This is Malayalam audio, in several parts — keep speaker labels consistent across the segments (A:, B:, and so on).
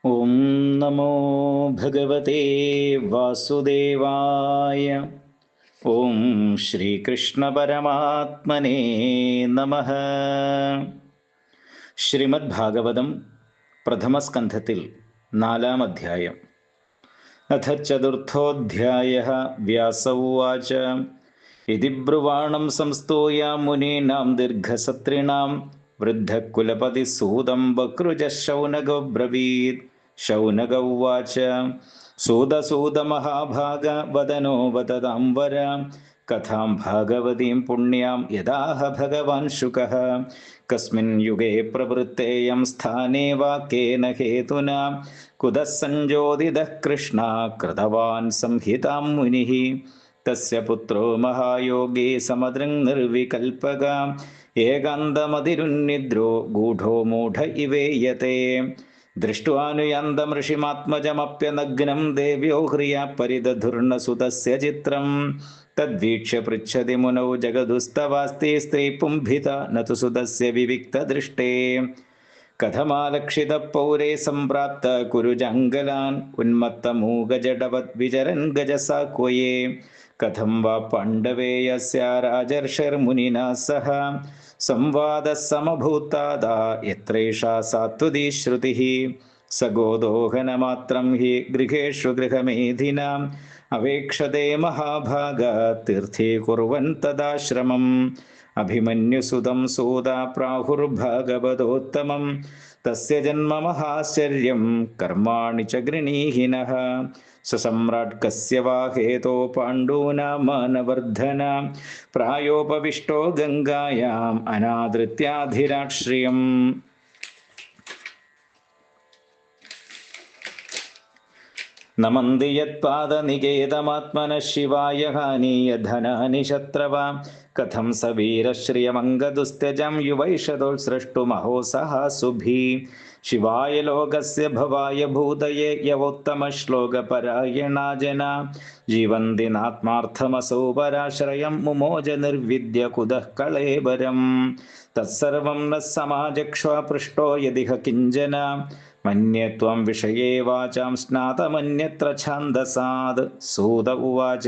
A: ഓം നമോ ഭഗവതേ വാസുദേവായ. ഓം ശ്രീകൃഷ്ണ പരമാത്മനേ നമഃ. ശ്രീമദ് ഭാഗവതം പ്രഥമസ്കന്ധത്തിൽ 4-ാം അധ്യായം. അഥ ചതുർത്ഥോऽധ്യായഃ. വ്യാസ ഉവാച. ഇതി ബ്രുവാണം സംസ്തൂയ മുനീനാം ദീർഘസത്രിണാം വൃദ്ധകുലപതിസൂതം വക്രുജഃ ശൗനകോ ബ്രവീത്. ശൗനക ഉവാച. സൂതസൂത മഹാഭാഗ വദനോ വദതാം വര. കഥാം ഭാഗവതീം പുണ്യാം യദാഹ ഭഗവാൻ ശുകഃ. കസ്മിൻ യുഗേ പ്രവൃത്തേയം സ്ഥാനേ വാ കേന ഹേതുനാ കുതഃ സഞ്ജോതിതഃ കൃഷ്ണ കൃതവാൻ സംഹിതാം മുനിഃ. തസ്യ പുത്രോ മഹായോഗി സമദൃങ് നിർവികൽപക. ഏകാന്തമതിരുന്നിദ്രോ ഗൂഢോ മൂഢ ഇവേയത്തെ. ദൃഷ്ട്വാനുയാന്തം ഋഷിമാത്മജമപ്യനഗ്നം ദേവ്യോ ഹ്രിയാ പരിദധുർന സുതസ്യ ചിത്രം. തദ്വീക്ഷ്യ പൃച്ഛതി മുനൗ ജഗദുസ്തവാസ്തി സ്ത്രീ പുംഭിത നതു സുതസ്യ വിവിക്തദൃഷ്ടേ. കഥമാലക്ഷിത പൗരേ സംപ്രാപ്ത കുരുജംഗലാൻ ഉന്മത്തമൂകജടവത് വിചരൻ ഗജസാക്വയേ. കഥം വാ പാണ്ഡവേ യസ്യ രാജർഷിർമുനിനാ സഹ സംവാദഃ സമഭൂതാദാ യത്രേഷാ സാത്വതീ ശ്രുതിഃ. സഗോദോഹനമാത്രം ഹി ഗൃഹേഷു ഗൃഹമേധിനാം അവേക്ഷതേ മഹാഭാഗ തീർത്ഥീകുർവൻ തദാശ്രമം. അഭിമന്യുസുതം സൂത പ്രാഹുർഭാഗവതോത്തമം. തസ്യ ജന്മ മഹാശ്ചര്യം കർമാണി ച ഗൃണീഹിനഃ. സസമ്രാട് കസ്യ വാ ഹേതോ പാണ്ഡൂനാം മാനവർദ്ധന. പ്രായോപവിഷ്ടോ ഗംഗായാം അനാദൃത്യാധിരാട് ശ്രിയം. നമന്തി യത്പാദനികേതമാത്മനഃ ശിവായ ഹാനീയ ധനാനി ശത്രവ. കഥം സ വീരശ്രിയമംഗദുസ്ത്യജം യുവൈഷദോത്സൃഷ്ടുമഹോസഹ സുഭി. ശിവായ ലോകസ്യ ഭവായ ഭൂതയേ യവോത്തമശ്ലോകപരായണാ ജനാ. ജീവന്തി നാത്മാർത്ഥമസൗ പരാശ്രയം മുമോജ നിർവിദ്യ കുതഃ കളേബരം. തത്സർവം ന സമാജക്ഷ്വാ പൃഷ്ടോ യദിഹ കിഞ്ചന. മന്യേ ത്വം വിഷയേ വാചാം സ്നാതമന്യത്ര ഛാന്ദസാത്. സൂത ഉവാച.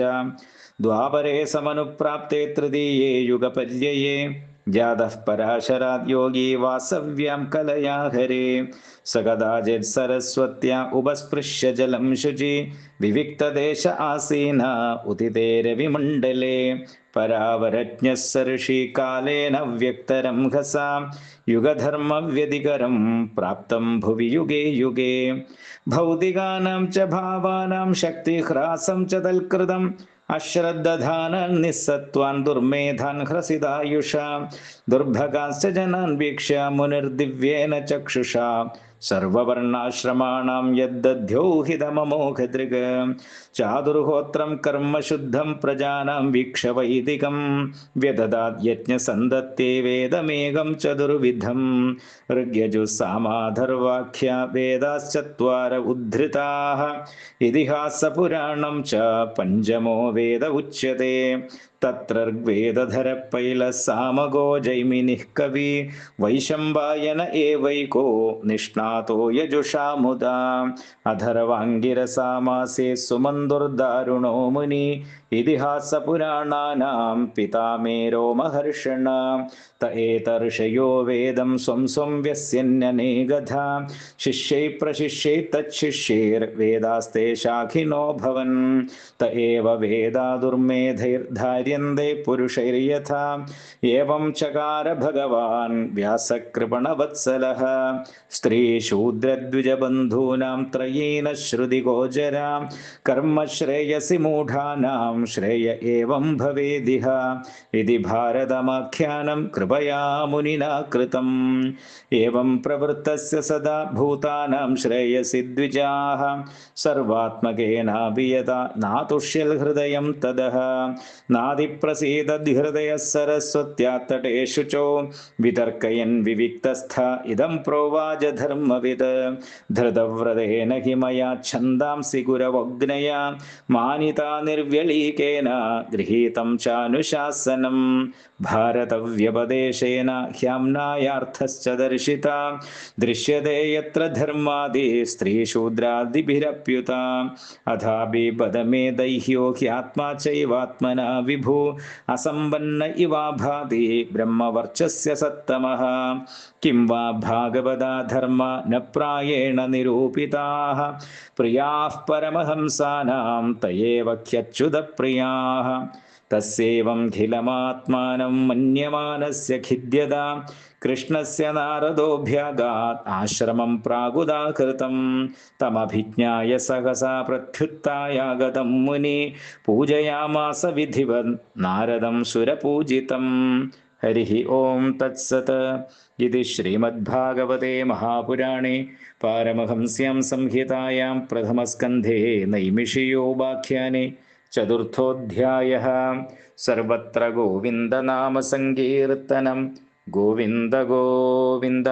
A: ദ്വാപരേ സമനുപ്രാപ്തേ തൃതീയേ യുഗപര്യയേ ജാതഃ പരാശരാത് യോഗി വാസവ്യാം കലയാ ഹരേ. സ കദാചിത് സരസ്വത്യാ ഉപസ്പൃശ്യ ജലം ശുചി വിവിക്തദേശ ആസീന ഉദിതേ രവിമണ്ഡലേ. പരാവരജ്ഞഃ സർഷി കാലേന വ്യക്തരം ഹസാ യുഗധർമ്മവ്യതികരം പ്രാപ്തം ഭുവി യുഗേ യുഗേ. ഭൗതികാനാം ച ഭാവാനാം ശക്തിഹ്രാസം ച തൽകൃതം. അശ്രദ്ധധാനാൻ നിസ്സത്വാൻ ദുർമേധാൻ ഹ്രസിതായുഷാ. ദുർഭഗാൻശ്ച ജനാൻ വീക്ഷ്യ മുനിർദിവ്യേന ചക്ഷുഷാ. സർവവർണാശ്രമാണാം യദ്ദധ്യോഹിതമമോഘദൃഗ്. ചാതുർഹോത്രം കർമ്മ ശുദ്ധം പ്രജാനാം വീക്ഷ്യ വൈദികം. വ്യദദാത് യജ്ഞസന്തത്യേ വേദമേകം ചതുർവിധം. ഋഗ്യജുസാമാധർവാഖ്യ വേദാശ്ചത്വാര ഉദ്ധൃതാഃ. ഇതിഹാസപുരാണം ച പഞ്ചമോ വേദ ഉച്യത്തെ. തത്ര ഋഗ്വേദധരപൈലഃ സാമഗോ ജൈമിനിഃ കവി. വൈശമ്പായന ഏവൈകോ നിഷ്ണാതോ യജുഷാ മുദാ. അധർവാംഗിരസാമാസേ സുമന്തുർദാരുണോ മുനി. ഇതിഹാസപുരാണാനാം പിതാമേരോ മഹർഷണ. ത ഏതർഷയോ വേദം സ്വം സ്വം വ്യസ്യന്യനേകധാ. ശിഷ്യൈ പ്രശിഷ്യൈ തച്ഛിഷ്യൈർവേദാസ്തേ ശാഖിനോ ഭവൻ. ത ഏവ വേദാ ദുർമേധൈർധാര്യന്തേ പുരുഷൈര്യഥാ. ഏവം ചകാര ഭഗവാൻ വ്യാസകൃപണവത്സലഃ. സ്ത്രീശൂദ്രദ്വിജബന്ധൂനാം ത്രയീന ശ്രുതിഗോചരാ. കർമ്മശ്രേയസി മൂഢാനാം ശ്രേയ ഏവം ഭവേദിഹ. ഇതി ഭാരതമാഖ്യാനം കൃപയാ മുനിനാ കൃതം. ഏവം പ്രവൃത്തസ്യ സദാ ഭൂതാനാം ശ്രേയസി ദ്വിജാഃ. സർവാത്മകേനാപി യഥാ നാതുഷ്യൽ ഹൃദയം തദഃ. നാദിപ്രസീദദ്ഹൃദയഃ സരസ്വത്യാ തടേഷു ചോ. വിതർക്കയൻ വിവിക്തസ്ഥ ഇദം പ്രോവാച ധർമ്മവിദ്. ധൃതവ്രതേന ഹി മയാ ഛന്ദാംസി ഗുരവഗ്നയാ. മാനിതാ നിർവ്യളീ सात्विकेन गृहीतं चानुशासनं भारतव्यपदेशेन ह्याम्नायार्थश्च दर्शिता दृश्यते यत्र धर्मादि स्त्रीशूद्रादिभिरप्युता अथापि पद मे दैह्यो ह्यात्मा चैवात्मना विभु असम्पन्न इवा भाति ब्रह्मवर्चस्य सत्तमः किं वा भागवता धर्म न प्रायेण निरूपिताः प्रियाः परमहंसानां तयेव ह्यच्युतप्रियाः तस्यैवं खिलमात्मानं मन्यमानस्य खिद्यता कृष्णस्य नारदोऽभ्यागात् आश्रमं प्रागुदाकृतं तमभिज्ञाय सहसा प्रत्युत्थायागतं मुनि पूजयामास विधिवन् नारदं सुरपूजितं हरिः ओं तत्सत् इति श्रीमद्भागवते महापुराणे पारमहंस्यां संहितायां प्रथमस्कन्धे नैमिषियोपाख्याने चतुर्थोऽध्यायः सर्वत्र गोविन्दनामसङ्कीर्तनं गोविन्द गोविन्द।